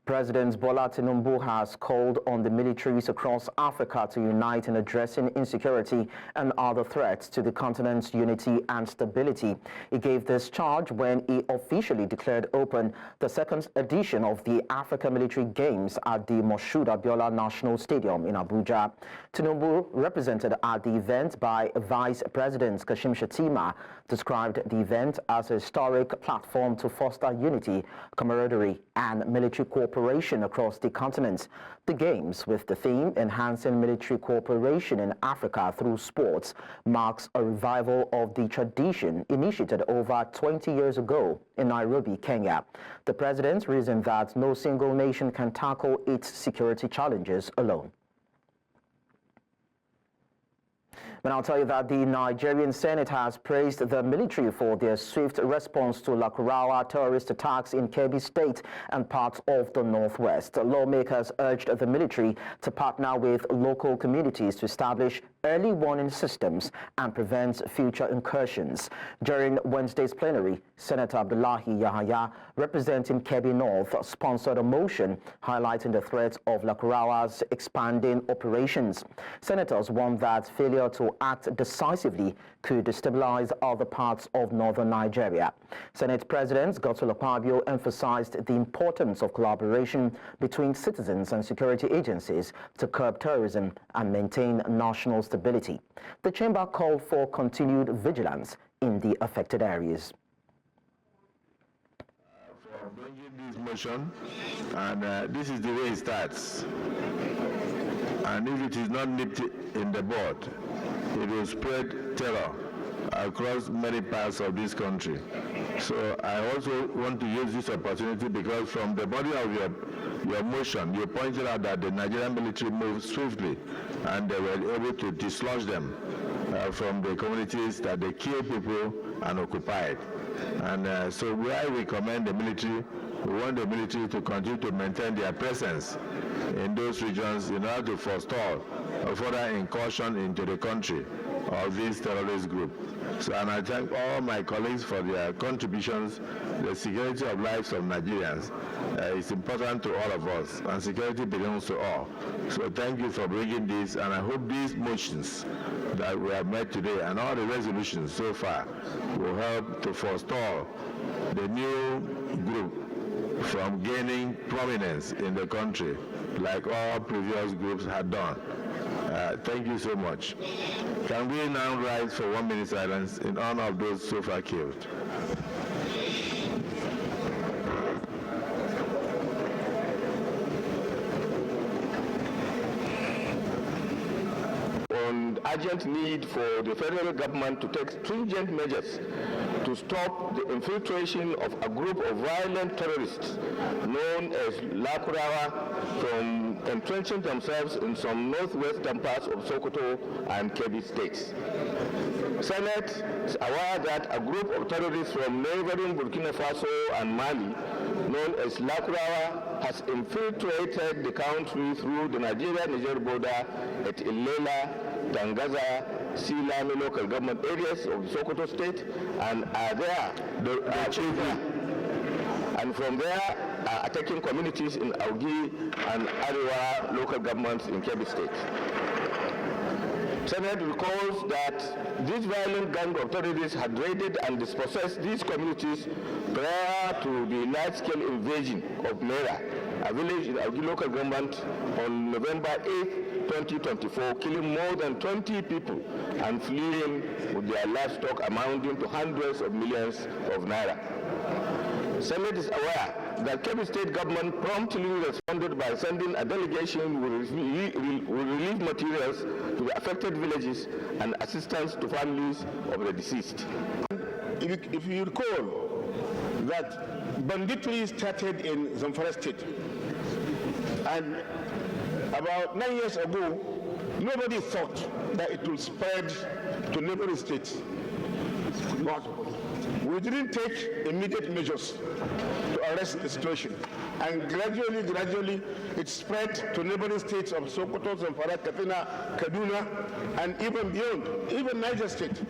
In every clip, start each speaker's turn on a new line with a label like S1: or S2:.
S1: President Bola Tinubu has called on the militaries across Africa to unite in addressing insecurity and other threats to the continent's unity and stability. He gave this charge when he officially declared open the second edition of the Africa Military Games at the Moshood Abiola National Stadium in Abuja. Tinubu, represented at the event by Vice President Kashim Shettima, described the event as a historic platform to foster unity, camaraderie, and military cooperation across the continent. The Games, with the theme Enhancing Military Cooperation in Africa Through Sports, marks a revival of the tradition initiated over 20 years ago in Nairobi, Kenya. The president reasoned that no single nation can tackle its security challenges alone. But I'll tell you that the Nigerian Senate has praised the military for their swift response to Lakurawa terrorist attacks in Kebbi State and parts of the Northwest. Lawmakers urged the military to partner with local communities to establish early warning systems and prevent future incursions. During Wednesday's plenary, Senator Abdullahi Yahaya, representing Kebbi North, sponsored a motion highlighting the threat of Lakurawa's expanding operations. Senators warned that failure to act decisively could destabilize other parts of northern Nigeria. Senate President Godswill Akpabio emphasized the importance of collaboration between citizens and security agencies to curb terrorism and maintain national stability. The chamber called for continued vigilance in the affected areas.
S2: For bringing this motion, and this is the way it starts. And if it is not nipped in the bud, it will spread terror across many parts of this country. So I also want to use this opportunity because from the body of your motion, you pointed out that the Nigerian military moved swiftly and they were able to dislodge them from the communities that they killed people and occupied. And so where we commend the military, we want the military to continue to maintain their presence in those regions in order to forestall a further incursion into the country of this terrorist group. So, and I thank all my colleagues for their contributions. The security of lives of Nigerians is important to all of us, and security belongs to all. So thank you for bringing this, and I hope these motions that we have made today and all the resolutions so far will help to forestall the new group from gaining prominence in the country like all previous groups had done. Thank you so much. Can we now rise for 1 minute silence in honor of those so far killed?
S3: On urgent need for the federal government to take stringent measures to stop the infiltration of a group of violent terrorists known as Lakurawa from entrenching themselves in some northwestern parts of Sokoto and Kebbi states. Senate is aware that a group of terrorists from neighboring Burkina Faso and Mali, known as Lakurawa, has infiltrated the country through the Nigeria-Niger border at Ilela, Tangaza, Silami local government areas of the Sokoto state, and are there. And from there, attacking communities in Augi and Ariwa local governments in Kebbi state. Senate recalls that this violent gang of terrorists had raided and dispossessed these communities prior to the large-scale invasion of Mera, a village in Augi local government, on November 8, 2024, killing more than 20 people and fleeing with their livestock amounting to hundreds of millions of naira. Senate is aware that Kebbi State government promptly responded by sending a delegation with relief materials to the affected villages and assistance to families of the deceased.
S4: If you recall that banditry started in Zamfara State, and about 9 years ago, nobody thought that it would spread to neighboring states. But we didn't take immediate measures to arrest the situation. And gradually, it spread to neighboring states of Sokoto, Zamfara, Katsina, Kaduna, and even beyond, even Niger State.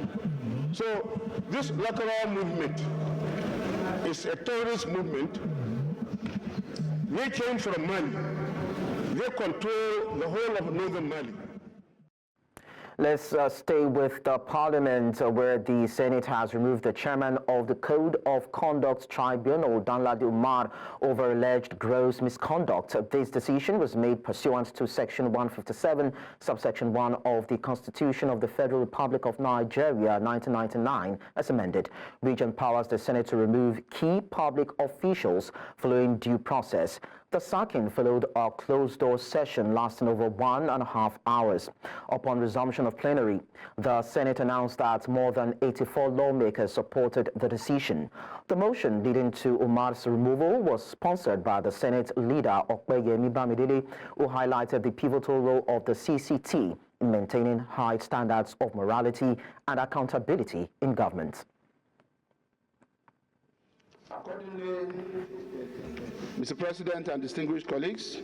S4: So this Lakurawa movement is a terrorist movement They came from Mali. They control the whole of northern Mali.
S1: Let's stay with the Parliament, where the Senate has removed the chairman of the Code of Conduct Tribunal, Danladi Umar, over alleged gross misconduct. This decision was made pursuant to Section 157, subsection 1 of the Constitution of the Federal Republic of Nigeria, 1999, as amended, which empowers the Senate to remove key public officials following due process. The sacking followed a closed-door session lasting over 1.5 hours. Upon resumption of plenary, the Senate announced that more than 84 lawmakers supported the decision. The motion leading to Umar's removal was sponsored by the Senate leader, Okpeyemi Bamidele, who highlighted the pivotal role of the CCT in maintaining high standards of morality and accountability in government.
S5: Accordingly, Mr. President and distinguished colleagues,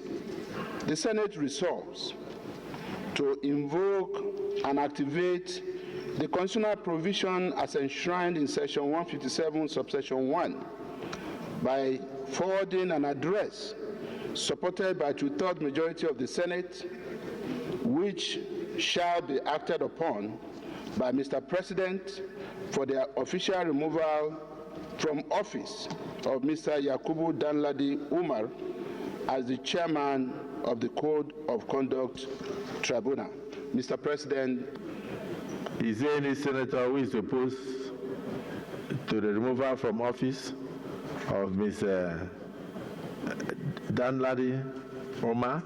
S5: the Senate resolves to invoke and activate the constitutional provision as enshrined in Section 157, subsection 1, by forwarding an address supported by 2/3 majority of the Senate, which shall be acted upon by Mr. President for the official removal from office of Mr. Yakubu Danladi Umar as the chairman of the Code of Conduct Tribunal. Mr. President,
S2: is there any senator who is opposed to the removal from office of Mr. Danladi Umar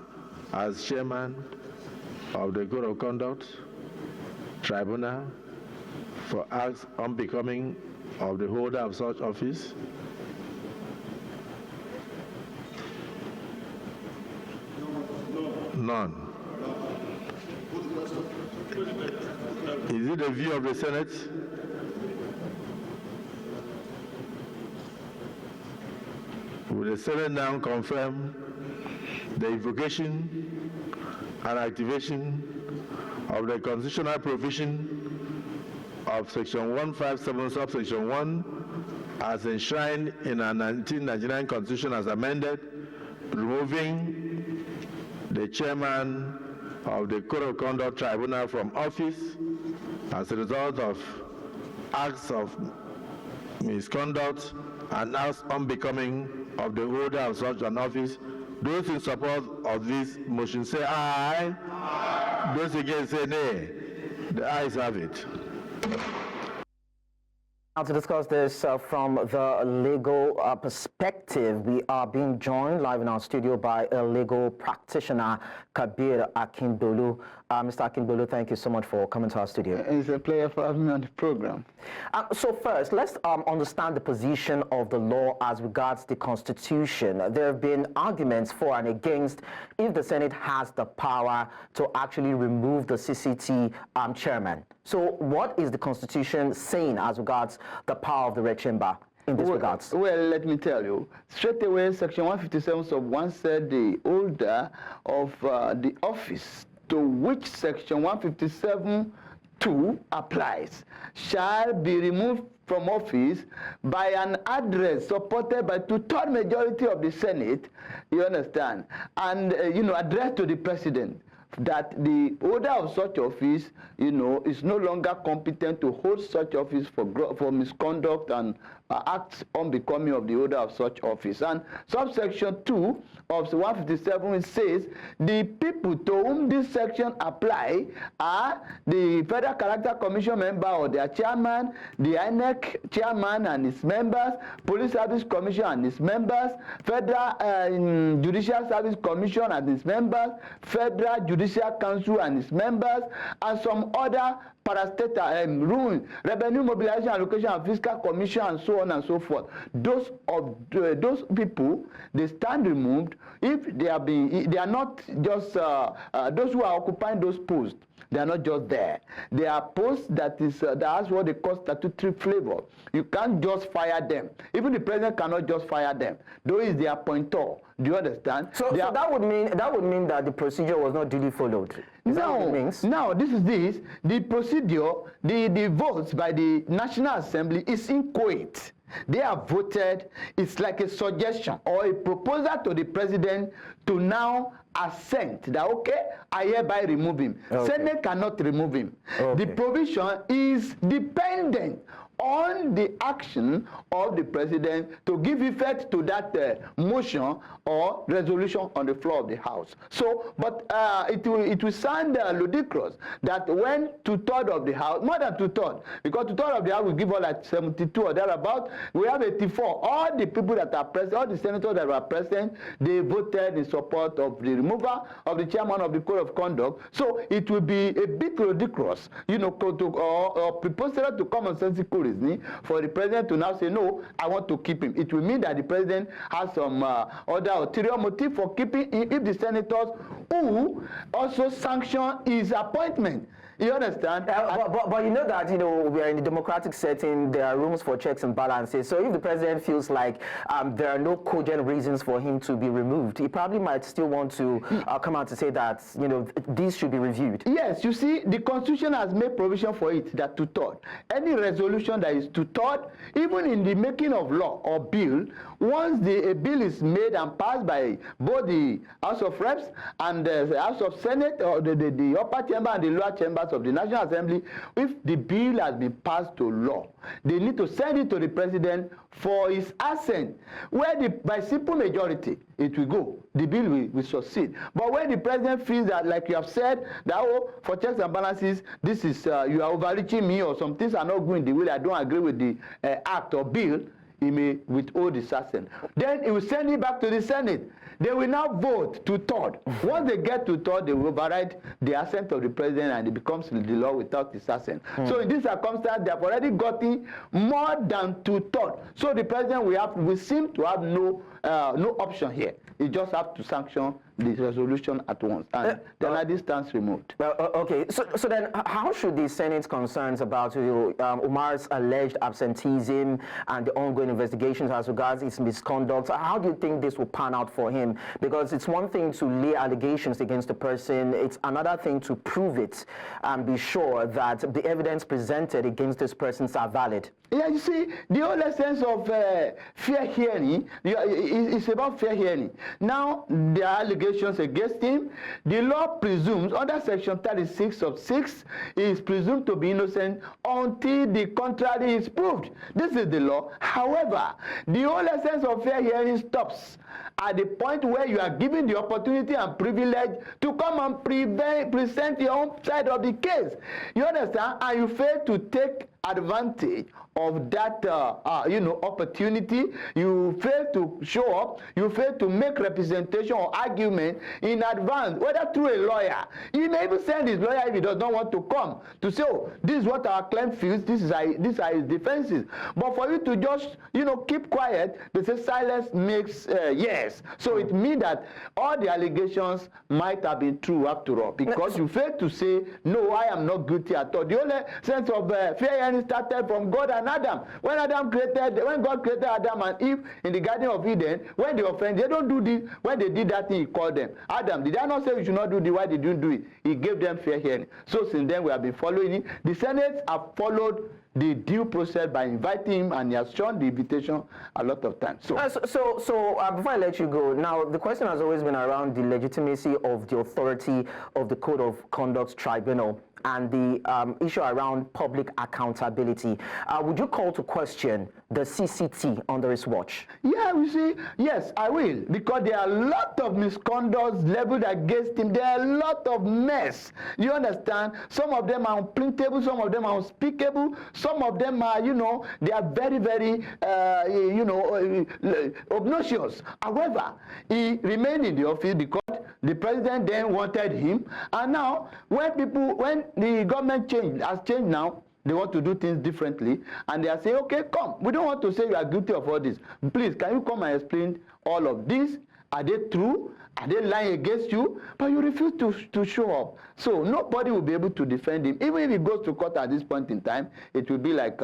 S2: as chairman of the Code of Conduct Tribunal for acts unbecoming of the holder of such office? None. Is it the view of the Senate? Will the Senate now confirm the invocation and activation of the constitutional provision of Section 157, subsection 1, as enshrined in our 1999 Constitution as amended, removing the chairman of the Code of Conduct Tribunal from office as a result of acts of misconduct and acts unbecoming of the holder of such an office? Those in support of this motion say aye. Aye. Those against say nay. The ayes have it.
S1: Now to discuss this from the legal perspective, we are being joined live in our studio by a legal practitioner, Kabir Akinbolu. Mr. Akinbolu, thank you so much for coming to our studio.
S6: It's a pleasure for having me on the program.
S1: So first, let's understand the position of the law as regards the Constitution. There have been arguments for and against if the Senate has the power to actually remove the CCT chairman. So what is the Constitution saying as regards the power of the Red Chamber in this regards?
S6: Well, let me tell you. Straight away, Section 157 sub 1 said the holder of the office to which Section 157(2) applies shall be removed from office by an address supported by 2/3 majority of the Senate, you understand, and, addressed to the President, that the holder of such office, is no longer competent to hold such office for misconduct and acts unbecoming of the holder of such office. And subsection 2 of 157 says the people to whom this section apply are the Federal Character Commission member or their chairman, the INEC chairman and its members, Police Service Commission and its members, Federal Judicial Service Commission and its members, Federal Judicial Council and its members, and some other parastatal rules, Revenue Mobilization, Allocation and Fiscal Commission, and so on and so forth. Those people, they stand removed if they are not just those who are occupying those posts. They are not just there. They are posts that has what they call statutory flavor. You can't just fire them. Even the president cannot just fire them. Though is the appointer. Do you understand?
S1: So that would mean that the procedure was not duly followed.
S6: Now this is this. The procedure, the votes by the National Assembly is inchoate. They have voted. It's like a suggestion or a proposal to the president to now assent that, okay, I hereby remove him. Okay. Senate cannot remove him. Okay. The provision is dependent on the action of the president to give effect to that motion or resolution on the floor of the House. So, but it will sound ludicrous that when 2/3 of the House, more than 2/3, because 2/3 of the House will give all like 72 or thereabout, we have 84. All the people that are present, all the senators that were present, they voted in support of the removal of the chairman of the Code of Conduct. So it will be a bit ludicrous, you know, or preposterous to common sensical reasoning for the president to now say, no, I want to keep him. It will mean that the president has some other ulterior motive for keeping him if the senators who also sanction his appointment. You understand?
S1: But you know that, you know, we are in a democratic setting, there are rooms for checks and balances. So if the president feels like there are no cogent reasons for him to be removed, he probably might still want to come out to say that, you know, these should be reviewed.
S6: Yes, you see, the Constitution has made provision for it, that 2/3. Any resolution that is 2/3, even in the making of law or bill, once a bill is made and passed by both the House of Reps and the House of Senate, or the upper chamber and the lower chambers of the National Assembly, if the bill has been passed to law, they need to send it to the president for his assent, where by simple majority it will go, the bill will succeed. But when the president feels that, like you have said, that, oh, for checks and balances, this is you are overreaching me, or some things are not going the way I don't agree with the act or bill, he may withhold his assent. Then he will send it back to the Senate. They will now vote 2/3. Once they get 2/3, they will override the assent of the president, and it becomes the law without his assent. So in this circumstance, they have already gotten more than 2/3. So the president will seem to have no option here. He just have to sanction the resolution at once, and Danladi stands removed.
S1: Okay, so then how should the Senate's concerns about Umar's alleged absenteeism and the ongoing investigations as regards his misconduct, how do you think this will pan out for him? Because it's one thing to lay allegations against a person, it's another thing to prove it and be sure that the evidence presented against this person are valid.
S6: Yeah, you see, the whole essence of fair hearing is about fair hearing. Now, there are allegations against him. The law presumes, under Section 36 of 6, he is presumed to be innocent until the contrary is proved. This is the law. However, the whole essence of fair hearing stops at the point where you are given the opportunity and privilege to come and present your own side of the case. You understand? And you fail to take advantage of that opportunity. You fail to show up, you fail to make representation or argument in advance, whether through a lawyer. He may even send his lawyer if he does not want to come to say, oh, this is what our claim feels, these are his defenses. But for you to just keep quiet, they say silence makes yes. So it means that all the allegations might have been true after all, because you fail to say, no, I am not guilty at all. The only sense of fair hearing started from God and Adam. When God created Adam and Eve in the Garden of Eden, when they offended, they don't do this. When they did that thing, he called them. Adam, did I not say you should not do this? Why did you do it? He gave them fair hearing. So since then, we have been following it. The Senate have followed the due process by inviting him, and he has shown the invitation a lot of times. So
S1: before I let you go, now the question has always been around the legitimacy of the authority of the Code of Conduct Tribunal and the issue around public accountability. Would you call to question the CCT under his watch?
S6: Yeah, you see, yes, I will, because there are a lot of misconducts leveled against him. There are a lot of mess. You understand? Some of them are unprintable, some of them are unspeakable, some of them are, they are very, very, obnoxious. However, he remained in the office because the president then wanted him, and now when the government has changed now, they want to do things differently, and they are saying, okay, come, we don't want to say you are guilty of all this. Please, can you come and explain all of this? Are they true? Are they lying against you? But you refuse to show up. So nobody will be able to defend him. Even if he goes to court at this point in time, it will be like,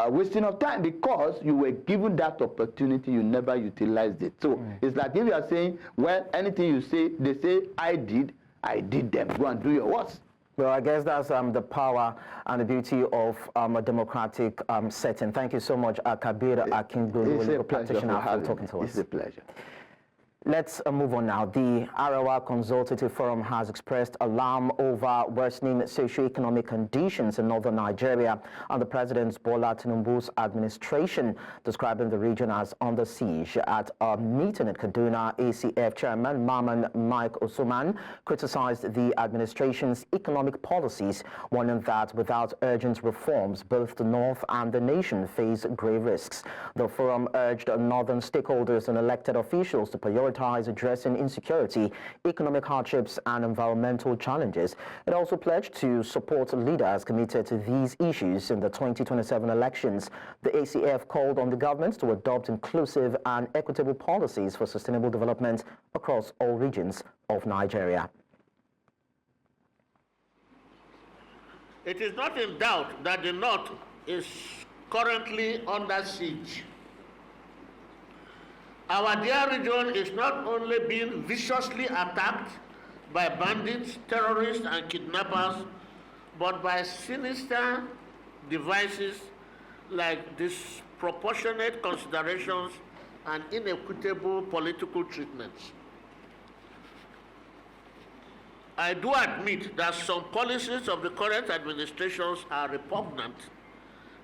S6: wasting of time, because you were given that opportunity, you never utilized it. So it's like if you are saying, well, anything you say, they say, I did them. Go and do your worst.
S1: Well, I guess that's the power and the beauty of a democratic setting. Thank you so much, Kabir Akingbolu, legal practitioner, for talking to us.
S6: It's a pleasure.
S1: Let's move on now. The Arawa Consultative Forum has expressed alarm over worsening socio-economic conditions in northern Nigeria under President Bola Tinubu's administration, describing the region as under siege. At a meeting in Kaduna, ACF Chairman Maman Mike Osuman criticized the administration's economic policies, warning that without urgent reforms, both the north and the nation face grave risks. The forum urged northern stakeholders and elected officials to prioritize addressing insecurity, economic hardships, and environmental challenges. It also pledged to support leaders committed to these issues in the 2027 elections. The ACF called on the government to adopt inclusive and equitable policies for sustainable development across all regions of Nigeria.
S7: It is not in doubt that the North is currently under siege. Our dear region is not only being viciously attacked by bandits, terrorists, and kidnappers, but by sinister devices like disproportionate considerations and inequitable political treatments. I do admit that some policies of the current administrations are repugnant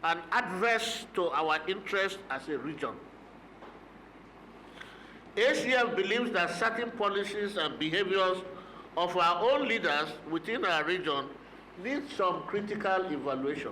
S7: and adverse to our interests as a region. ACF believes that certain policies and behaviors of our own leaders within our region need some critical evaluation.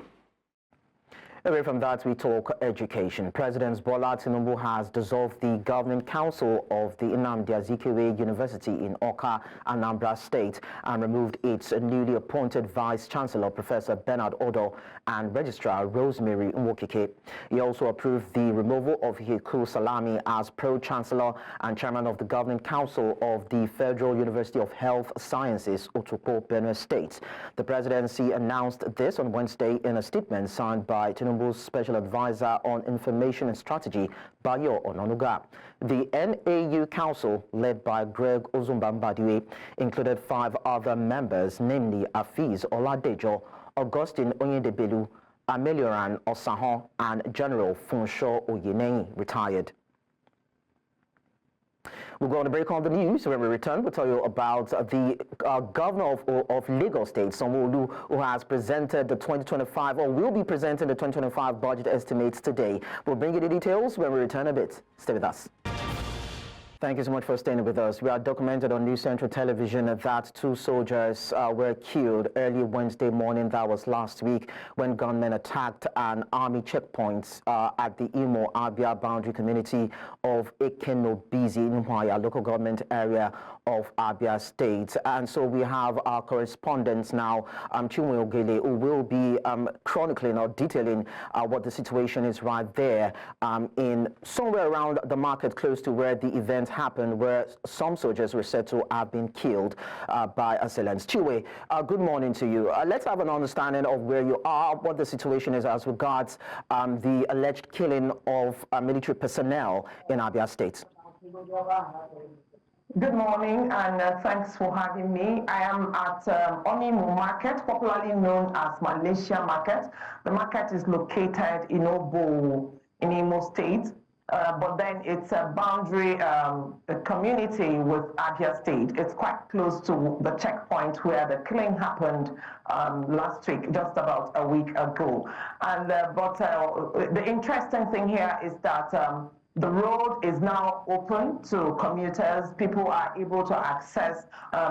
S1: Away from that, we talk education. President Bola Tinubu has dissolved the governing council of the Nnamdi Azikiwe University in Awka, Anambra State, and removed its newly appointed Vice Chancellor, Professor Bernard Odo, and Registrar Rosemary Nwokike. He also approved the removal of Hiku Salami as Pro-Chancellor and Chairman of the Governing Council of the Federal University of Health Sciences, Otukpo, Benue State. The presidency announced this on Wednesday in a statement signed by Tinubu's Special Advisor on Information and Strategy, Bayo Ononuga. The NAU Council, led by Greg Ozumbambadiwe, included 5 other members, namely Afiz Oladejo, Augustine Onyedebelu, Amelioran Osahon, and General Funsho Oyenenyi, retired. We'll go on a break on the news. When we return, we'll tell you about the governor of Lagos State, Sanwo-Olu, who has presented the 2025, or will be presenting the 2025 budget estimates today. We'll bring you the details when we return a bit. Stay with us. Thank you so much for staying with us. We are documented on News Central Television that 2 soldiers were killed early Wednesday morning, that was last week, when gunmen attacked an army checkpoint at the Imo-Abia boundary community of Ekenobizi in Nwaya local government area of Abia State. And so we have our correspondent now, Chinwe Ogele, who will be chronicling or detailing what the situation is right there in somewhere around the market close to where the event happened, where some soldiers were said to have been killed by assailants. Chiwe, good morning to you. Let's have an understanding of where you are, what the situation is as regards the alleged killing of military personnel in Abia State.
S8: Good morning, and thanks for having me. I am at Onimu Market, popularly known as Malaysia Market. The market is located in Obo, in Imo State. But then it's a boundary community with Abia State. It's quite close to the checkpoint where the killing happened last week, just about a week ago. And but the interesting thing here is that the road is now open to commuters. People are able to access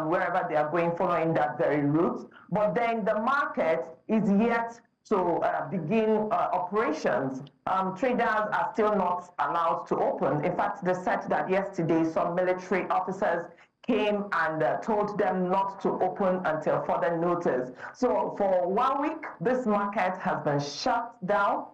S8: wherever they are going following that very route. But then the market is yet to begin operations. Traders are still not allowed to open. In fact, they said that yesterday some military officers came and told them not to open until further notice. So for 1 week, this market has been shut down.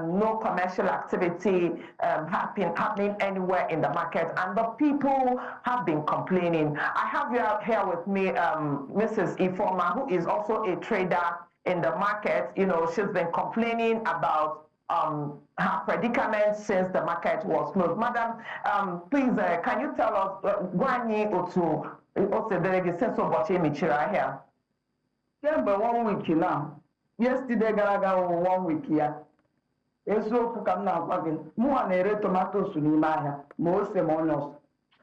S8: No commercial activity happening anywhere in the market, and the people have been complaining. I have here with me Mrs. Ifoma, who is also a trader in the market. You know, she's been complaining about her predicament since the market was closed. Madam, please, can you tell us, Gwani Otu, here?
S6: Kemgbe 1 week now. Yesterday gara aga 1 week ya. Eziokwu ka m na-agwa gị, mụnwa na-ere tomatoes n'ime ahịa ma ose ma onions.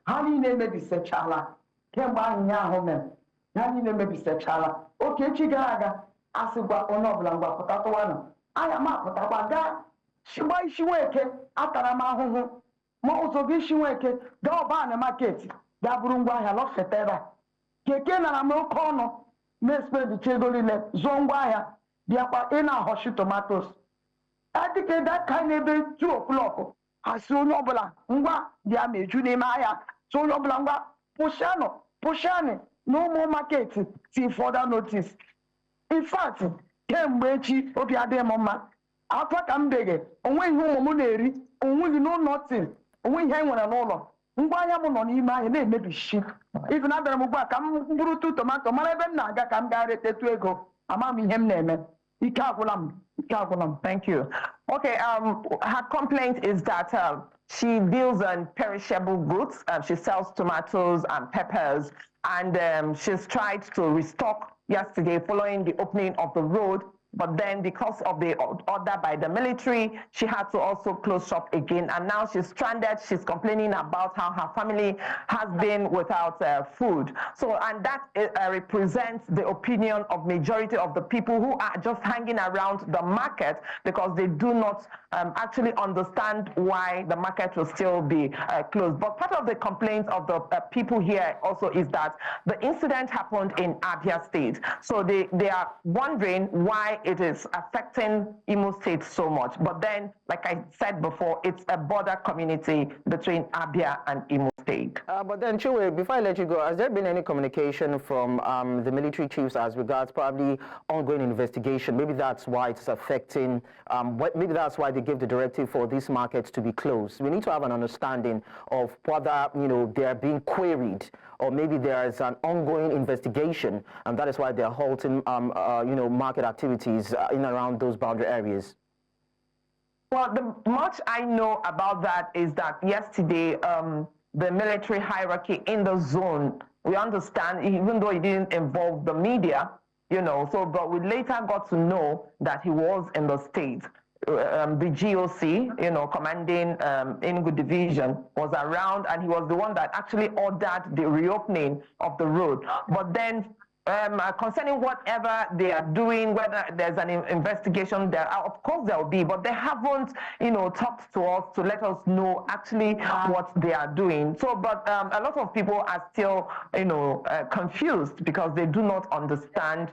S6: Ha niile emebisechala kemgbe ahịhịa ahụ mere. Ha niile emebisechala. Oke echi gara aga asịgwa onye ọbụla ngwa pụta tụwanụ. Anya m apụtakwa gaa shigba isi Nweke atara m ahụhụ. Ma ụzọ gị isi Nweke gaa Ọbani market gaa buru ngwa ahịa lọfeta ebe a. Keke nara m oke ọnụ na-espendicha ego niile zụọ ngwa ahịa bịakwa ị na-ahọchi tomatoes. Adịke that kind ebe 2 o'clock asị onye ọbụla ngwa bịa meju n'ime ahịa so onye ọbụla ngwa pụshanụ na ụmụ maketi till further notice. In fact, kemgbe echi obi adịghị m mma. Afọ ka m dege onwe ihe ụmụ m na-eri onweghị no nothing onwe ihe nwere n'ụlọ. Ngwa ahịa m nọ n'ime ahịa na-emebishi. Ife na abịara m ugbu a ka m bụrụ 2 tomato mara ebe m na-aga ka m gaa retetu ego ama m ihe m na-eme. Ike agwụla m.
S8: Thank you. Okay, her complaint is that she deals in perishable goods. She sells tomatoes and peppers, and she's tried to restock yesterday following the opening of the road. But then because of the order by the military, she had to also close shop again. And now she's stranded. She's complaining about how her family has been without food. So, and that represents the opinion of majority of the people who are just hanging around the market because they do not actually understand why the market will still be closed. But part of the complaints of the people here also is that the incident happened in Abia State. So they are wondering why it is affecting Imo State so much. But then, like I said before, it's a border community between Abia and Imo State.
S1: But then, Chiwe, before I let you go, has there been any communication from the military chiefs as regards probably ongoing investigation? Maybe that's why it's affecting, maybe that's why they give the directive for these markets to be closed. We need to have an understanding of whether, they're being queried, or maybe there is an ongoing investigation, and that is why they're halting, market activities in and around those boundary areas.
S8: Well, the much I know about that is that yesterday, the military hierarchy in the zone, we understand, even though it didn't involve the media, but we later got to know that he was in the state. The GOC, commanding Enugu division, was around, and he was the one that actually ordered the reopening of the road. But then, concerning whatever they are doing, whether there's an investigation, of course there will be, but they haven't, talked to us to let us know actually what they are doing. So, but a lot of people are still, confused because they do not understand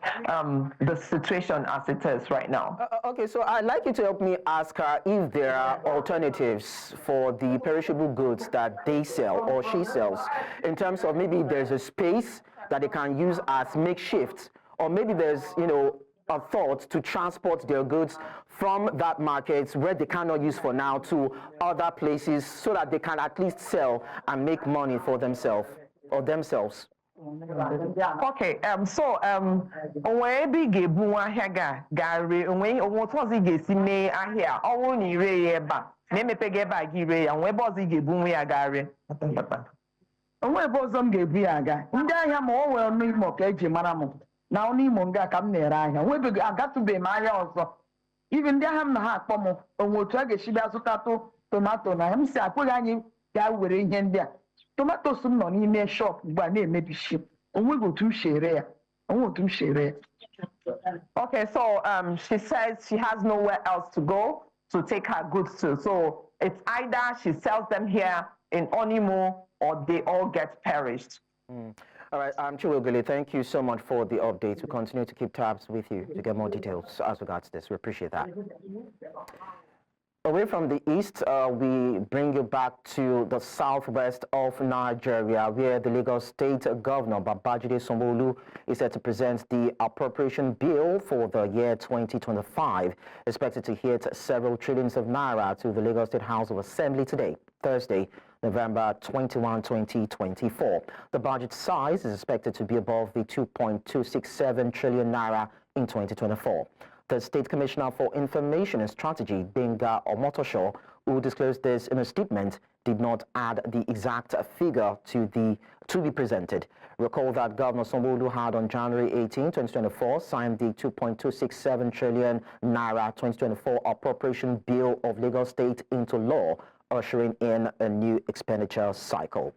S8: the situation as it is right now.
S1: Okay, so I'd like you to help me ask her if there are alternatives for the perishable goods that they sell or she sells, in terms of maybe there's a space that they can use as makeshift, or maybe there's, a thought to transport their goods from that market where they cannot use for now to other places so that they can at least sell and make money for themselves or themselves.
S8: Okay, so onwe ebe ga-ebu ahịa ga-are onwe otu ga-esi mee ahịa ọwụ na ire ya ebe a na-emepega ebe a ga-ire ya onwe ebe ọzọ ga-ebu nwe ya ga-are
S6: onwe ebe ọzọ m ga-ebu ya aga ndị ahịa ma o nwere ọnụ Imo ka eji mara m na ọnụ Imo nga ka m na-ere ahịa nwebeghị agatụbeghị m ahịa ọzọ ibi ndị ahịa m na ha akpọ m onwe otu a ga-esi bịa zụtatụ tomato na m si akpụghị anyị gaa were ihe ndị a tomatoes m nọ n'ime shop ugbu a na-emebishi onweghị otu m shere ya onwe otu m shere ya.
S8: Okay, so she says she has nowhere else to go to take her goods to. So it's either she sells them here in Onimo or they all get perished.
S1: All right, Chiwogele, thank you so much for the update. We continue to keep tabs with you to get more details as regards this. We appreciate that. Away from the east, we bring you back to the southwest of Nigeria, where the Lagos State Governor, Babajide Sanwo-Olu, is set to present the appropriation bill for the year 2025, expected to hit several trillions of naira to the Lagos State House of Assembly today, Thursday, November 21, 2024. The budget size is expected to be above the 2.267 trillion naira in 2024. The State Commissioner for Information and Strategy, Benga Omotosho, who disclosed this in a statement, did not add the exact figure to be presented. Recall that Governor Sanwo-Olu had on January 18, 2024, signed the 2.267 trillion naira 2024 appropriation bill of Lagos State into law, ushering in a new expenditure cycle.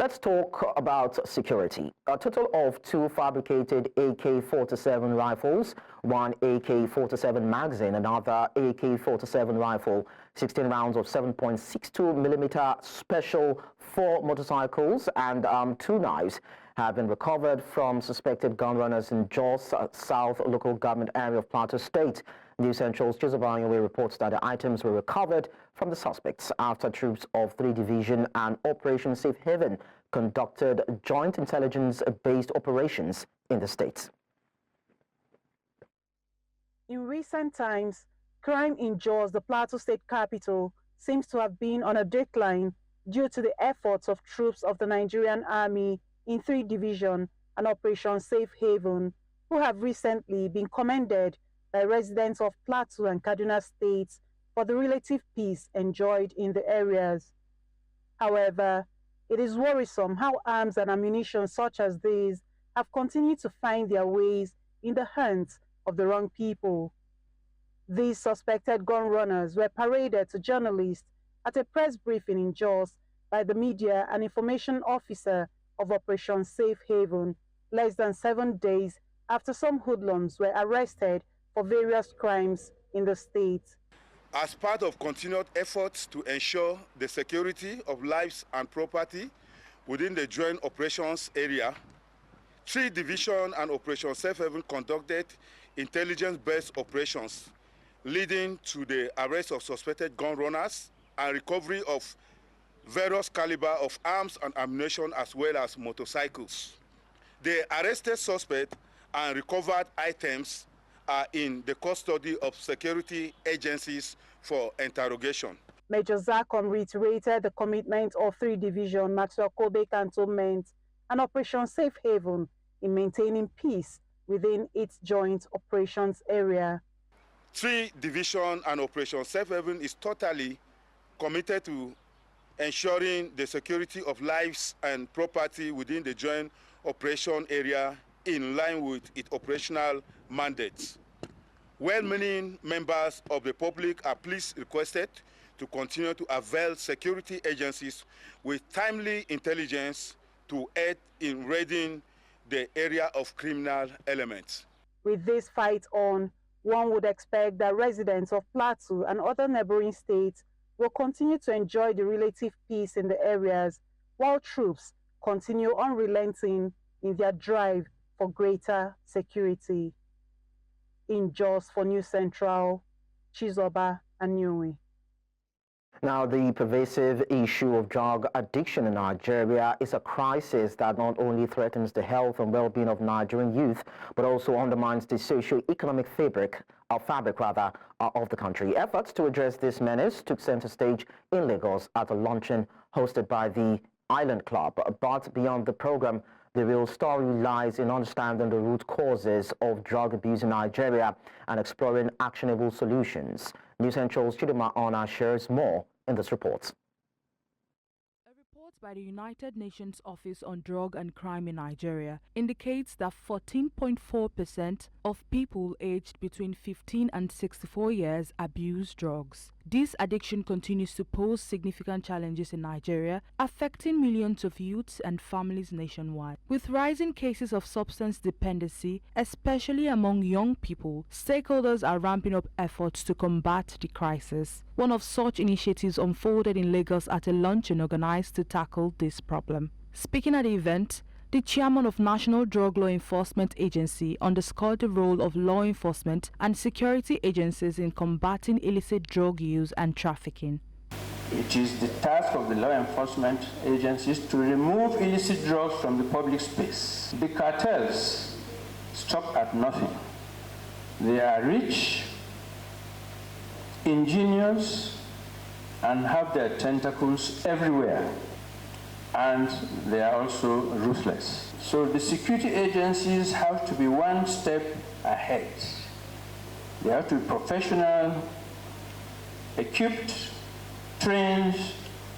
S1: Let's talk about security. A total of 2 fabricated AK-47 rifles, 1 AK-47 magazine, another AK-47 rifle, 16 rounds of 7.62mm special, 4 motorcycles, and 2 knives have been recovered from suspected gun runners in Jos South local government area of Plateau State. News Central's Joseph Ayanwe reports that the items were recovered from the suspects after troops of 3 Division and Operation Safe Haven conducted joint intelligence-based operations in the state.
S9: In recent times, crime in Jos, the Plateau State capital, seems to have been on a decline due to the efforts of troops of the Nigerian Army in 3 Division and Operation Safe Haven, who have recently been commended by residents of Plateau and Kaduna states for the relative peace enjoyed in the areas. However, it is worrisome how arms and ammunition such as these have continued to find their ways in the hands of the wrong people. These suspected gun runners were paraded to journalists at a press briefing in Jos by the media and information officer of Operation Safe Haven less than 7 days after some hoodlums were arrested for various crimes in the state.
S4: As part of continued efforts to ensure the security of lives and property within the joint operations area, 3 Division and Operation Safe Haven conducted intelligence-based operations, leading to the arrest of suspected gun runners and recovery of various caliber of arms and ammunition as well as motorcycles. The arrested suspect and recovered items are in the custody of security agencies for interrogation.
S9: Major Zakon reiterated the commitment of 3 Division, Maxwell Kobe Cantonment, and Operation Safe Haven in maintaining peace within its joint operations area.
S4: 3 Division and Operation Safe Haven is totally committed to ensuring the security of lives and property within the joint operation area in line with its operational mandates. Well-meaning members of the public are please requested to continue to avail security agencies with timely intelligence to aid in raiding the area of criminal elements.
S9: With this fight on, one would expect that residents of Plateau and other neighboring states will continue to enjoy the relative peace in the areas, while troops continue unrelenting in their drive for greater security. In Jos for News Central, Chizoba Anyuwi.
S1: Now, the pervasive issue of drug addiction in Nigeria is a crisis that not only threatens the health and well-being of Nigerian youth, but also undermines the socio-economic fabric of the country. Efforts to address this menace took center stage in Lagos at a luncheon hosted by the Island Club. But beyond the program, the real story lies in understanding the root causes of drug abuse in Nigeria and exploring actionable solutions. News Central's Chidima Ona shares more in this report.
S10: A report by the United Nations Office on Drug and Crime in Nigeria indicates that 14.4% of people aged between 15 and 64 years abuse drugs. This addiction continues to pose significant challenges in Nigeria, affecting millions of youths and families nationwide. With rising cases of substance dependency, especially among young people, stakeholders are ramping up efforts to combat the crisis. One of such initiatives unfolded in Lagos at a luncheon organized to tackle this problem. Speaking at the event, the chairman of National Drug Law Enforcement Agency underscored the role of law enforcement and security agencies in combating illicit drug use and trafficking.
S11: It is the task of the law enforcement agencies to remove illicit drugs from the public space. The cartels stop at nothing. They are rich, ingenious, and have their tentacles everywhere. and they are also ruthless. So the security agencies have to be one step ahead. They have to be professional, equipped, trained,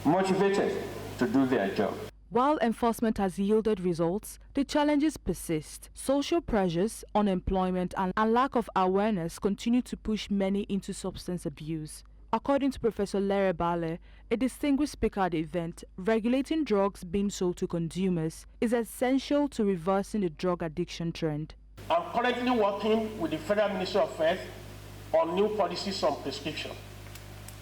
S11: motivated to do their job.
S10: While enforcement has yielded results, the challenges persist. Social pressures, unemployment, and lack of awareness continue to push many into substance abuse. According to Professor Lere Bale, a distinguished speaker at the event, regulating drugs being sold to consumers is essential to reversing the drug addiction trend.
S12: I'm currently working with the Federal Ministry of Health on new policies on prescription,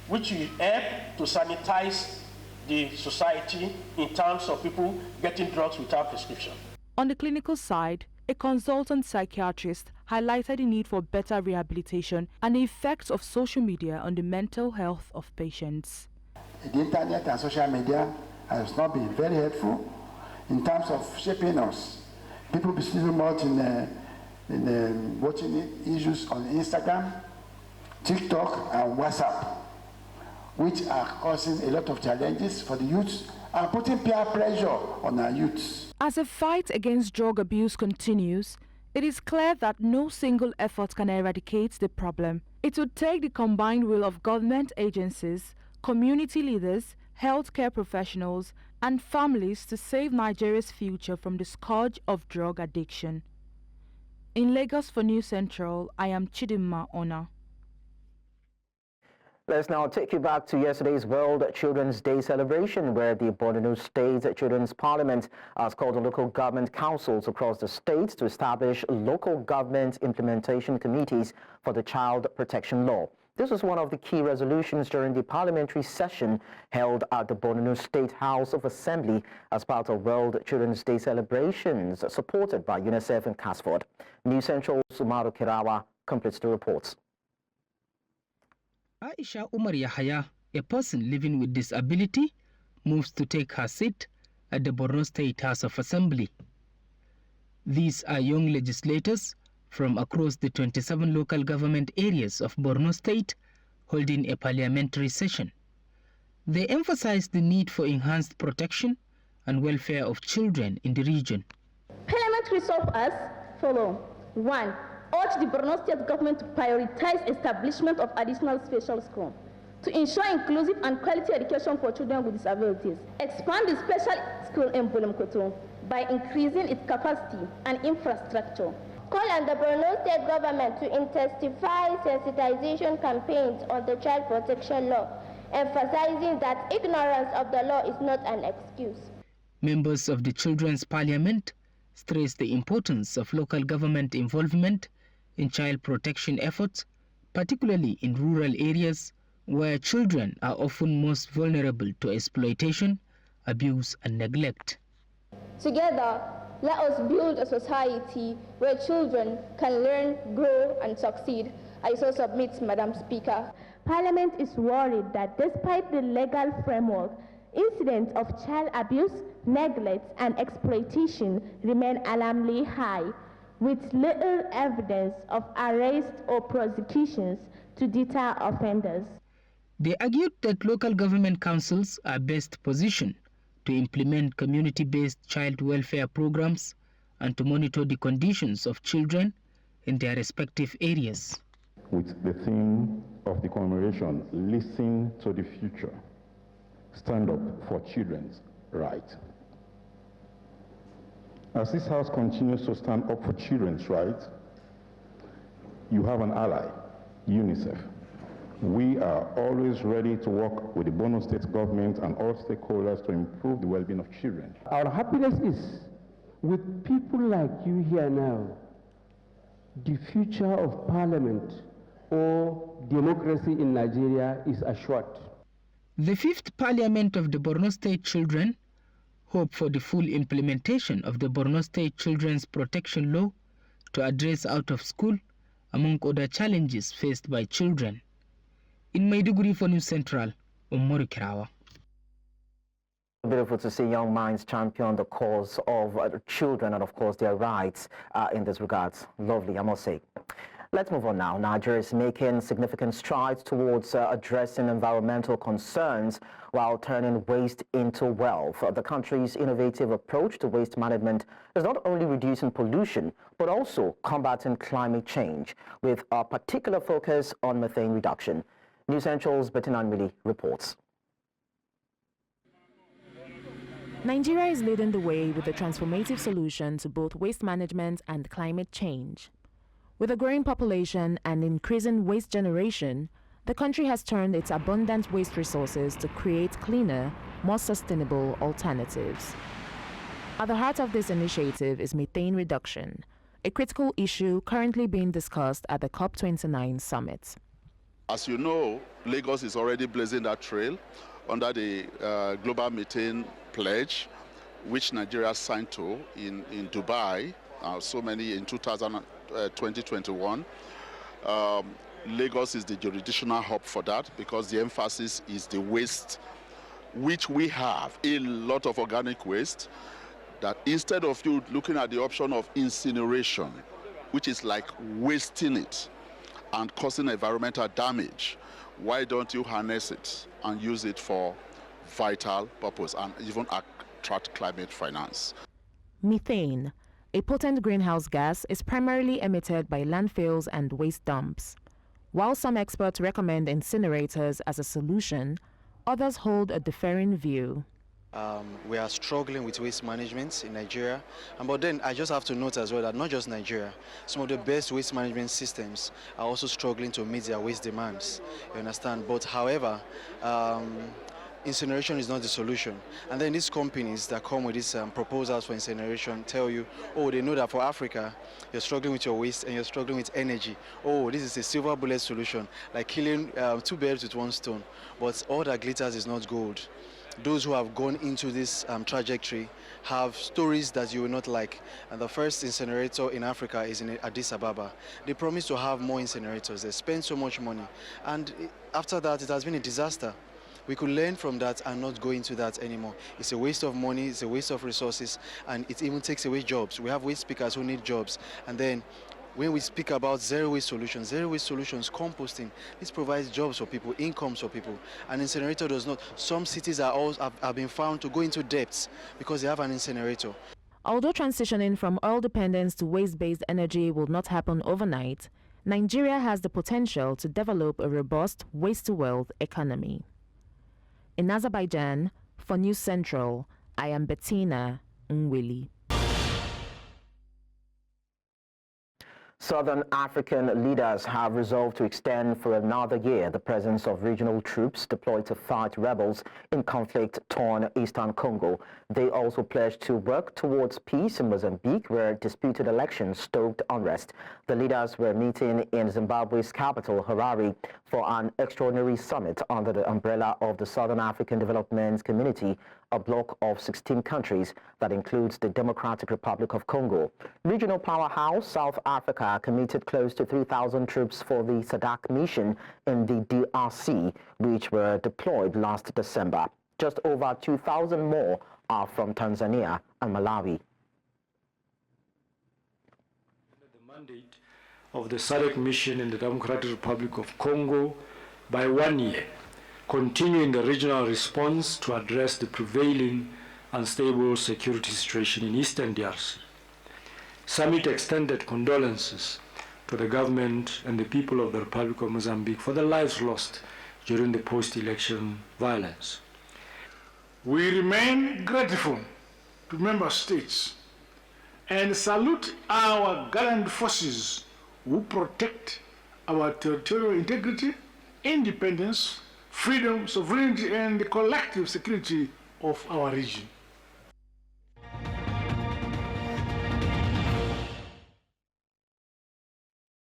S12: which will help to sanitize the society in terms of people getting drugs without prescription.
S10: On the clinical side, a consultant psychiatrist highlighted the need for better rehabilitation and the effects of social media on the mental health of patients.
S5: The internet and social media has not been very helpful in terms of shaping us. People be still more in watching issues on Instagram, TikTok, and WhatsApp, which are causing a lot of challenges for the youths and putting peer pressure on our youths.
S10: As the fight against drug abuse continues, it is clear that no single effort can eradicate the problem. It would take the combined will of government agencies, community leaders, healthcare professionals, and families to save Nigeria's future from the scourge of drug addiction. In Lagos for News Central, I am Chidimma Ona.
S1: Let's now take you back to yesterday's World Children's Day celebration, where the Borno State Children's Parliament has called on local government councils across the state to establish local government implementation committees for the child protection law. This was one of the key resolutions during the parliamentary session held at the Borno State House of Assembly as part of World Children's Day celebrations, supported by UNICEF and CASFOD. News Central's Umar Lakurawa completes the reports.
S13: Aisha Umar Yahaya, a person living with disability, moves to take her seat at the Borno State House of Assembly. These are young legislators from across the 27 local government areas of Borno State holding a parliamentary session. They emphasize the need for enhanced protection and welfare of children in the region.
S14: Parliament resolve as follow. 1. Urge the Borno State government to prioritize establishment of additional special schools to ensure inclusive and quality education for children with disabilities. Expand the special school in Bulumkutu by increasing its capacity and infrastructure.
S15: Call on the Borno State government to intensify sensitization campaigns on the child protection law, emphasizing that ignorance of the law is not an excuse.
S13: Members of the Children's Parliament stress the importance of local government involvement in child protection efforts, particularly in rural areas where children are often most vulnerable to exploitation, abuse, and neglect.
S15: Together, let us build a society where children can learn, grow, and succeed. I so submit, Madam Speaker.
S14: Parliament is worried that despite the legal framework, incidents of child abuse, neglect, and exploitation remain alarmingly high, with little evidence of arrest or prosecutions to deter offenders.
S13: They argued that local government councils are best positioned to implement community-based child welfare programs and to monitor the conditions of children in their respective areas.
S16: With the theme of the commemoration, listen to the future, stand up for children's rights. As this House continues to stand up for children's rights, you have an ally, UNICEF. We are always ready to work with the Borno State government and all stakeholders to improve the well-being of children.
S17: Our happiness is with people like you here now. The future of Parliament or democracy in Nigeria is assured.
S13: The 5th Parliament of the Borno State Children hope for the full implementation of the Borno State Children's Protection Law to address out of school, among other challenges faced by children. In Maiduguri for News Central, Umar Lakurawa.
S1: Beautiful to see young minds champion the cause of children and, of course, their rights in this regard. Lovely, I must say. Let's move on now. Nigeria is making significant strides towards addressing environmental concerns while turning waste into wealth. The country's innovative approach to waste management is not only reducing pollution, but also combating climate change, with a particular focus on methane reduction. News Central's Bettina Nwili reports.
S18: Nigeria is leading the way with a transformative solution to both waste management and climate change. With a growing population and increasing waste generation, the country has turned its abundant waste resources to create cleaner, more sustainable alternatives. At the heart of this initiative is methane reduction, a critical issue currently being discussed at the COP29 summit.
S5: As you know, Lagos is already blazing that trail under the Global Methane Pledge, which Nigeria signed to in Dubai, so many in 2021. Lagos is the jurisdictional hub for that because the emphasis is the waste, which we have a lot of organic waste, that instead of you looking at the option of incineration, which is like wasting it and causing environmental damage, why don't you harness it and use it for vital purpose and even attract climate finance?
S18: Methane, a potent greenhouse gas, is primarily emitted by landfills and waste dumps. While some experts recommend incinerators as a solution, others hold a differing view.
S19: We are struggling with waste management in Nigeria, but then I just have to note as well that not just Nigeria, some of the best waste management systems are also struggling to meet their waste demands, you understand? But however, incineration is not the solution. And then these companies that come with these proposals for incineration tell you, oh, they know that for Africa, you're struggling with your waste and you're struggling with energy. Oh, this is a silver bullet solution, like killing two birds with one stone. But all that glitters is not gold. Those who have gone into this trajectory have stories that you will not like. And the first incinerator in Africa is in Addis Ababa. They promised to have more incinerators. They spent so much money. And after that, it has been a disaster. We could learn from that and not go into that anymore. It's a waste of money, it's a waste of resources, and it even takes away jobs. We have waste pickers who need jobs. And then when we speak about zero waste solutions, composting, this provides jobs for people, incomes for people. An incinerator does not. Some cities have been found to go into debts because they have an incinerator.
S18: Although transitioning from oil dependence to waste-based energy will not happen overnight, Nigeria has the potential to develop a robust waste-to-wealth economy. In Azerbaijan, for News Central, I am Bettina Nwili.
S1: Southern African leaders have resolved to extend for another year the presence of regional troops deployed to fight rebels in conflict-torn Eastern Congo. They also pledged to work towards peace in Mozambique, where disputed elections stoked unrest. The leaders were meeting in Zimbabwe's capital, Harare, for an extraordinary summit under the umbrella of the Southern African Development Community, a bloc of 16 countries that includes the Democratic Republic of Congo. Regional powerhouse South Africa committed close to 3,000 troops for the SADC mission in the DRC, which were deployed last December. Just over 2,000 more are from Tanzania and Malawi.
S20: The mandate of the SADC mission in the Democratic Republic of Congo by 1 year, continuing the regional response to address the prevailing unstable security situation in Eastern DRC. Summit extended condolences to the government and the people of the Republic of Mozambique for the lives lost during the post-election violence.
S21: We remain grateful to member states and salute our gallant forces who protect our territorial integrity, independence, freedom, sovereignty, and the collective security of our region.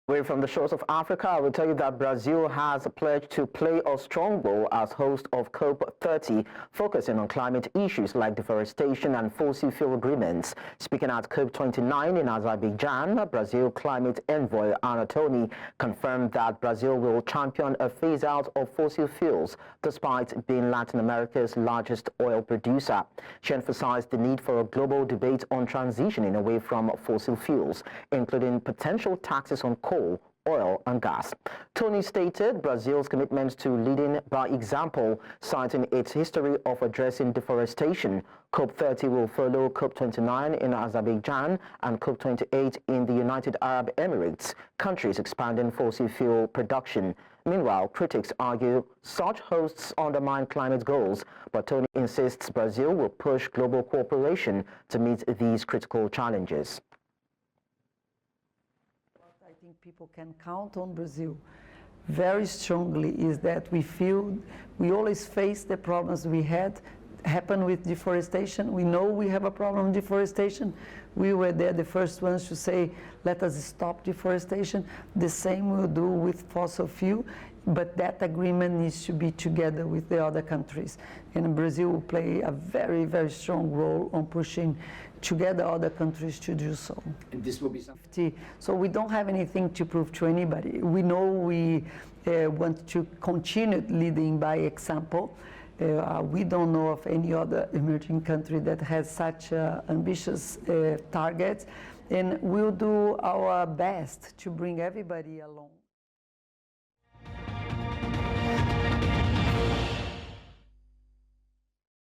S1: Away from the shores of Africa, I will tell you that Brazil has pledged to play a strong role as host of COP30, focusing on climate issues like deforestation and fossil fuel agreements. Speaking at COP29 in Azerbaijan, Brazil climate envoy Anatoni confirmed that Brazil will champion a phase-out of fossil fuels, despite being Latin America's largest oil producer. She emphasized the need for a global debate on transitioning away from fossil fuels, including potential taxes on coal, oil and gas. Tony stated Brazil's commitment to leading by example, citing its history of addressing deforestation. COP30 will follow COP29 in Azerbaijan and COP28 in the United Arab Emirates, countries expanding fossil fuel production. Meanwhile, critics argue such hosts undermine climate goals, but Tony insists Brazil will push global cooperation to meet these critical challenges.
S3: I think people can count on Brazil very strongly is that we always face the problems we had happen with deforestation. We know we have a problem with deforestation. We were there the first ones to say, let us stop deforestation. The same we'll do with fossil fuel, but that agreement needs to be together with the other countries. And Brazil will play a very, very strong role on pushing together other countries to do so.
S22: And this will be something.
S3: So we don't have anything to prove to anybody. We know we want to continue leading by example. We don't know of any other emerging country that has such ambitious targets, and we'll do our best to bring everybody along.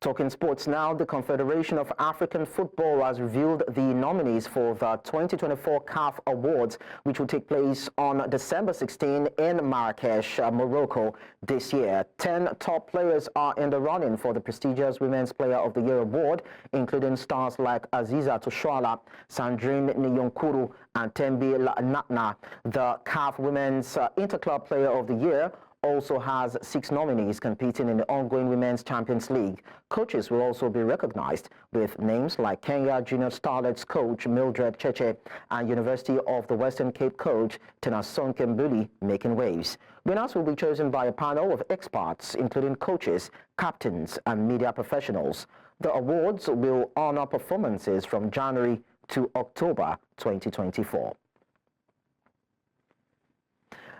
S1: Talking sports now, the Confederation of African Football has revealed the nominees for the 2024 CAF Awards, which will take place on December 16 in Marrakesh, Morocco this year. 10 top players are in the running for the prestigious Women's Player of the Year award, including stars like Aziza Toshoala, Sandrine Niyonkuru, and Tembi Natna. The CAF Women's Interclub Player of the Year also has 6 nominees competing in the ongoing Women's Champions League. Coaches will also be recognized, with names like Kenya Junior Starlets coach Mildred Cheche and University of the Western Cape coach Tenason Kembuli making waves. Winners will be chosen by a panel of experts, including coaches, captains, and media professionals. The awards will honor performances from January to October 2024.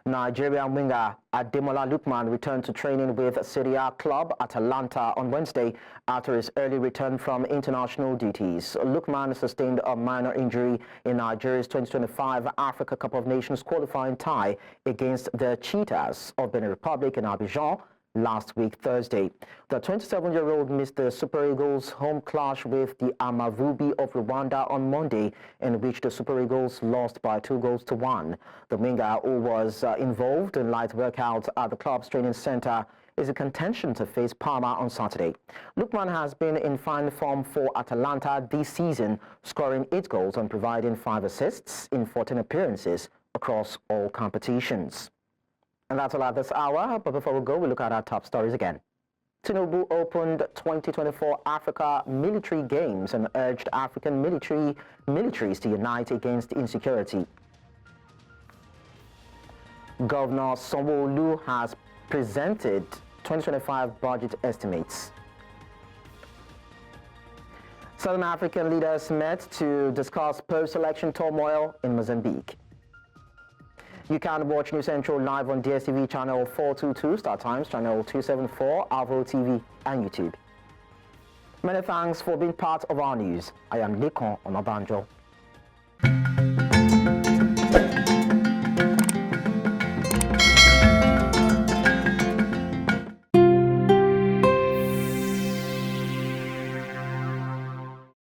S1: Nigerian winger Ademola Lookman returned to training with Serie A club Atalanta on Wednesday after his early return from international duties. Lookman sustained a minor injury in Nigeria's 2025 Africa Cup of Nations qualifying tie against the Cheetahs of Benin Republic in Abidjan last week, Thursday. The 27-year-old missed the Super Eagles' home clash with the Amavubi of Rwanda on Monday, in which the Super Eagles lost by 2-1. The winger, who was involved in light workouts at the club's training center, is in contention to face Parma on Saturday. Lookman has been in fine form for Atalanta this season, scoring 8 goals and providing 5 assists in 14 appearances across all competitions. And that's all at this hour, but before we go, we look at our top stories again. Tinubu opened 2024 Africa Military Games and urged African militaries to unite against insecurity. Governor Sanwo-Olu has presented 2025 budget estimates. Southern African leaders met to discuss post-election turmoil in Mozambique. You can watch News Central live on DSTV channel 422, Star Times channel 274, Avo TV, and YouTube. Many thanks for being part of our news. I am Lekon Onabanjo.